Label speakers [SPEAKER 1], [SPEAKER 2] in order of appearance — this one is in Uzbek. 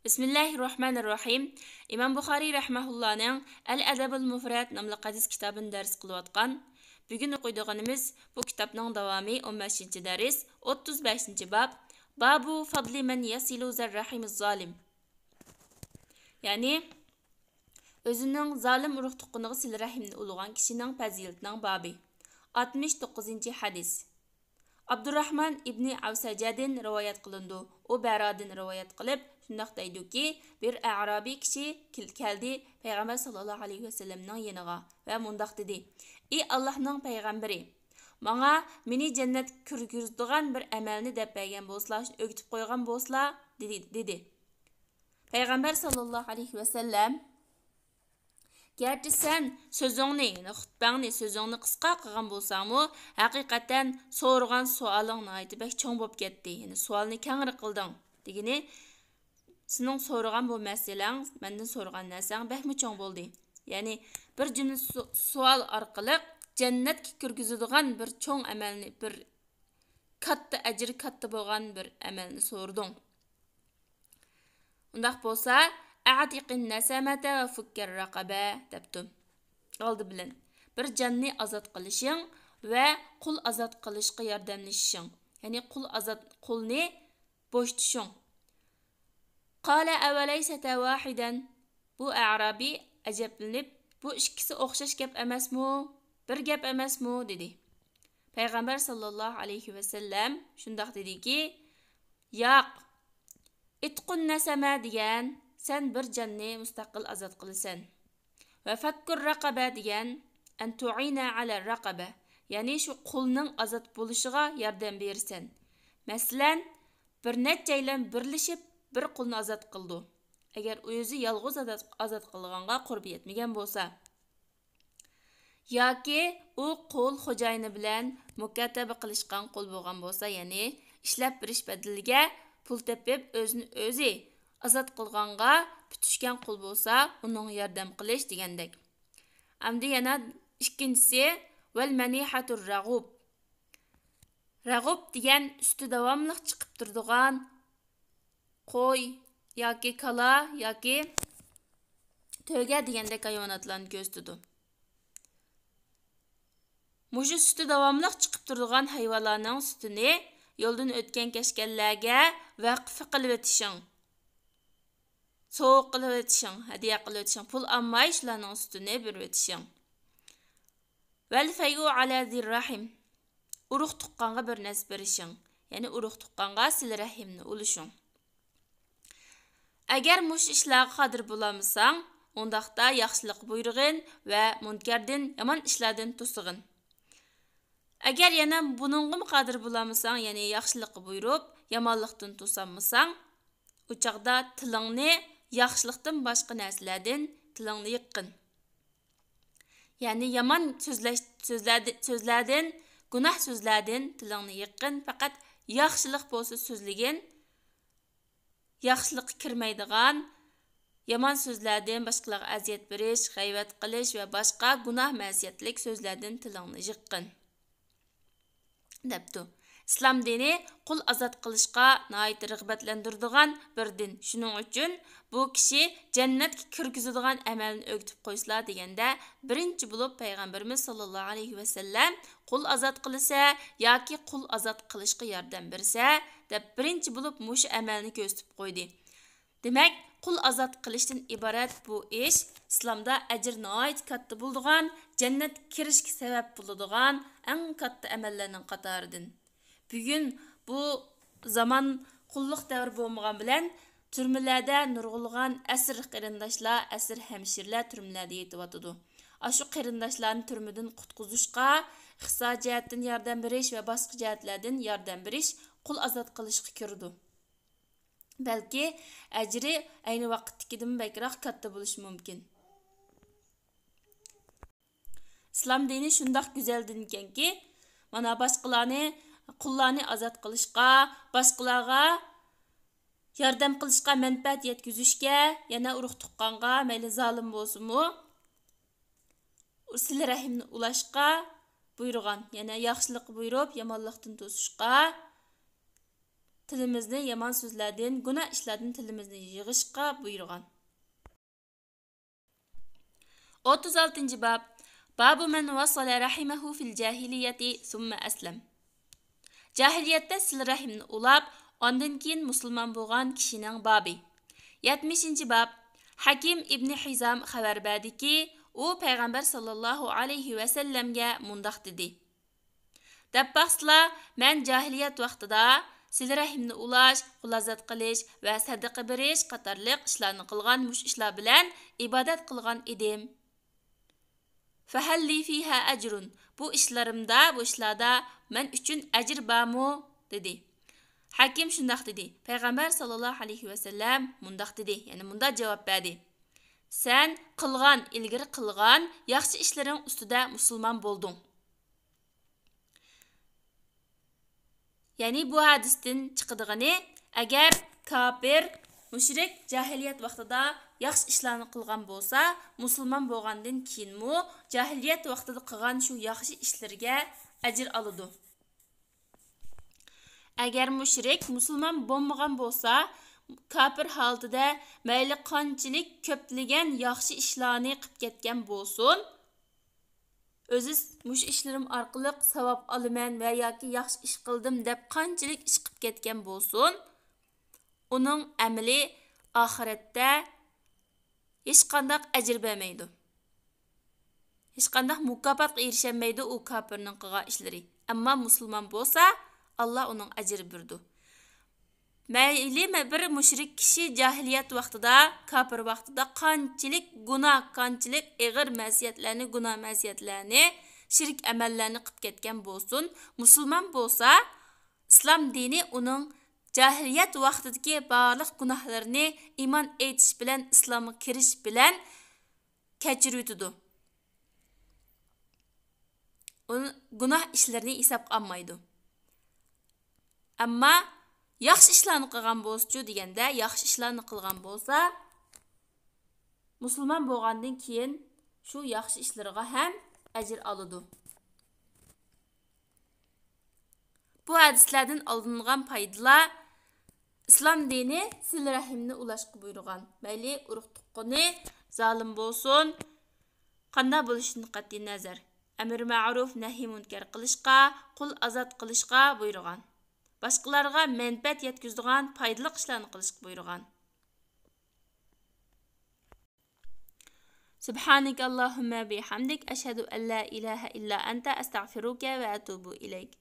[SPEAKER 1] Bismillahirrahmanirrahim. İmam Buxoriy rahmehullahning Al-Adabul Mufrad nomli hadis kitobini dars qilayotgan. Bugun o'qiydiganimiz bu kitobning davomi 15-dars, 35-bab. Babu fadli man yasilu zarrahimiz zolim. Ya'ni o'zining zolim urug' tuqqaniga sil rahimni ulug'an kishining fazilatining babi. 69-hadis. Abdurrahman ibn Avsajadin rivoyat qilindi. U Baradin rivoyat qilib, shundaq deydiki, bir A'rabiy kishi keldi Payg'ambar sallallohu alayhi vasallamning yoniga va mundaq dedi: "Ey Allohning payg'ambari, menga meni jannat kirgizadigan bir amalni deb bergan bo'lsalar, o'gitib qo'ygan bo'lsalar" dedi. Payg'ambar sallallohu alayhi vasallam: "Gerçi sen sözüngni, xutbangni, sözüngni qisqa qilgan bo'lsangmi, haqiqatan so'rgan savoling nihoyatda bek cho'ng bo'lib ketdi. Ya'ni savolni kengri qilding" degani, sening so'rgan bu masalang, mendan so'rgan narsang bekmi cho'ng bo'ldi. Ya'ni bir jumla savol orqali jannatga kirgizadigan bir cho'ng amalni, bir katta ajr, katta bo'lgan bir amalni so'rding. Undaq bo'lsa, a'tiqin nasamata va fukkar raqaba debdi. Oldi bilan bir jonni azod qilishing va qul azod qilishga yordamlashishing. Ya'ni qulni bo'shatishing. Qala avalaysa wahidan. Bu A'rabi ajablanib, bu ikkisi o'xshash gap emasmi? Bir gap emasmi dedi. Payg'ambar sallallohu alayhi vasallam shundaq dediki: "Yo'q. Itqun nasama degan sen bir jonni mustaqil azod qilasan. Va fakkur raqaba degan an tu'ina ala raqaba. Ya'ni shu qulning azod bo'lishiga yordam bersan. Masalan, bir nechaylab birlashib bir qulni azod qildi. Agar o'zi yolg'iz azod qilganga qurbi yetmagan bo'lsa, yoki u qul xo'jayini bilan mukattaba qilishgan qul bo'lgan bo'lsa, ya'ni ishlab berish badaliga pul tepib o'zi azod qilganga bitishgan qul bo'lsa, uning yordam qilish degandek. Hamda yana ikkinchisi val manihatur rag'ub. Rag'ub degan usti davomli chiqib turadigan qo'y yoki kala yoki to'ga degandek hayvonotlarni ko'rsatdi. Mushu suti davomli chiqib turadigan hayvonlarning sutini yo'ldan o'tgan kashkanlarga vaqf qilib o'tishing. So'q qilib o'tishing, hadiya qilib o'tishing, pul olmay shularning sutini berib o'tishing. Val fayu ala zirrahim. Urug' tuqqanga bir narsa berishing. Ya'ni urug' tuqqanga sil rahimni ulishing. Agar mush ishlarga qodir bo'lmasang, undaqda yaxshilik buyrug'in va munkardan, yomon ishlardan to'sig'in. Agar yana buningga qodir bo'lmasang, ya'ni yaxshilikni buyurib, yomonlikdan to'sanmasang, u chaqda tilingni yaxshilikdan boshqa narsalardan tilingni yiqqin. Ya'ni yomon so'zlardan, gunoh so'zlardan tilingni yiqqin, faqat yaxshilik bo'lsa so'zligin. Yaxshilik kirmaydigan yomon so'zlardan, boshqalarga aziyat berish, g'ayvat qilish va boshqa gunoh ma'siyatlik so'zlardan tilingni yiqqin debdi. Islom dini qul azod qilishga nihoyat rag'batlantiradigan bir din. Shuning uchun bu kishi jannatga kirgizadigan amalni o'gitib qo'ysalar deganda, birinchi bo'lib payg'ambarimiz sollallohu alayhi vasallam qul azod qilsa yoki qul azod qilishga yordam bersa deb birinchi bo'lib mush amalni ko'rsatib qo'ydi. Demak, qul azod qilishdan iborat bu ish islomda ajr nihoyat katta bo'ladigan, jannat kirishga sabab bo'ladigan eng katta amallarning qatoridan. Bugun bu zaman qulluq davri bo'lmagan bilan turmalarda nurg'ulg'an asr qarindoshlar, asr hamshirlar turmalarda yetyotidi. Ashu qarindoshlarni turmadan qutqizishga, iqtisodiy jihatdan yordam berish va boshqa jihatlardan yordam berish qul azod qilishga kirdi. Balki ajri ayni vaqtdagidan bakroq katta bo'lishi mumkin. Islom dini shundoq go'zal din ekanki, mana boshqalarni qullarni azod qilishga, boshqalarga yordam qilishga, manfaat yetkazishga, yana urug' tuqqanga, mayli zolim bo'lsa-mu, sil rahimni ulashga buyurgan. Yana yaxshilik buyurib, yomonlikdan to'sishga tilimizni yomon so'zlardan, gunoh ishlardan tilimizni yig'ishga buyurgan. 36. bab. Babu man wasala rahimahu fil jahiliyati summa aslam. Jahiliyatda sil rahimni ulab, ondan keyin musulmon bo'lgan kishining babi. 70. bab. Hakim ibn Hizam xabar berdiki, u payg'ambar sallallohu alayhi va sallamga mundaq dedi. Dabbaqslar, men jahiliyat vaqtida sil rahimni ulash, qulazat qilish va sadaqa berish qatorliq ishlarni qilgan mush ishlar bilan ibodat qilgan edim. Fahalli fiha ajrun. Bu ishlarda men uchun ajr bormi? dedi. Hakim shundaq dedi. Payg'ambar sallallohu alayhi va sallam mundaq dedi. Ya'ni munda javob berdi. Sen ilgari qilgan yaxshi ishlaring ustida musulmon bo'lding. Ya'ni bu hadisdan chiqadigani, agar kafir, mushrik jahiliyat vaqtida yaxshi ishlarni qilgan bo'lsa, musulmon bo'lgandan keyinmi jahiliyat vaqtida qilgan shu yaxshi ishlarga ajr oladi. Agar mushrik musulmon bo'lmagan bo'lsa, kafir holatida mayli qanchalik ko'plagan yaxshi ishlarni qilib ketgan bo'lsin, o'zi mush ishlarim orqali savob olaman va yoki yaxshi ish qildim deb qanchalik ish qilib ketgan bo'lsin, uning amali oxiratda hech qanday ajr bermaydi. Hech qanday mukofotga erishamaydi u kafirning qilgan ishlari. Ammo musulmon bo'lsa, Allah uning ajr berdi. Mayli bir mushrik kishi jahiliyat vaqtida, kafir vaqtida qanchalik gunoh, qanchalik ig'ir ma'siyatlarni, gunoh ma'siyatlarni, shirk amallarni qilib ketgan bo'lsin, musulmon bo'lsa, islom dini uning jahiliyat vaqtidagi barliq gunohlarini iymon etish bilan, islomga kirish bilan kechirib o'tadi. Uning gunoh ishlarini hisobga olmaydi. Ammo yaxshi ishlarni qilgan bo'lsa-chu deganda, yaxshi ishlarni qilgan bo'lsa, musulmon bo'lgandan keyin shu yaxshi ishlariga ham ajr oladi. Bu hadislardan olingan foydalar islom dini sil rahimni ulashga buyurgan. Mayli urug' tuqqani zolim bo'lsin, qanday bo'lishini qat'iy nazar. Amr ma'ruf nahiy munkar qilishga, qul azod qilishga buyurgan. Başqalarga menfaat yetkazadigan foydali ishlarni qilishga buyurgan. Subhanakallahumma bihamdik ashhadu an la ilaha illa anta astaghfiruka va atubu ilayk.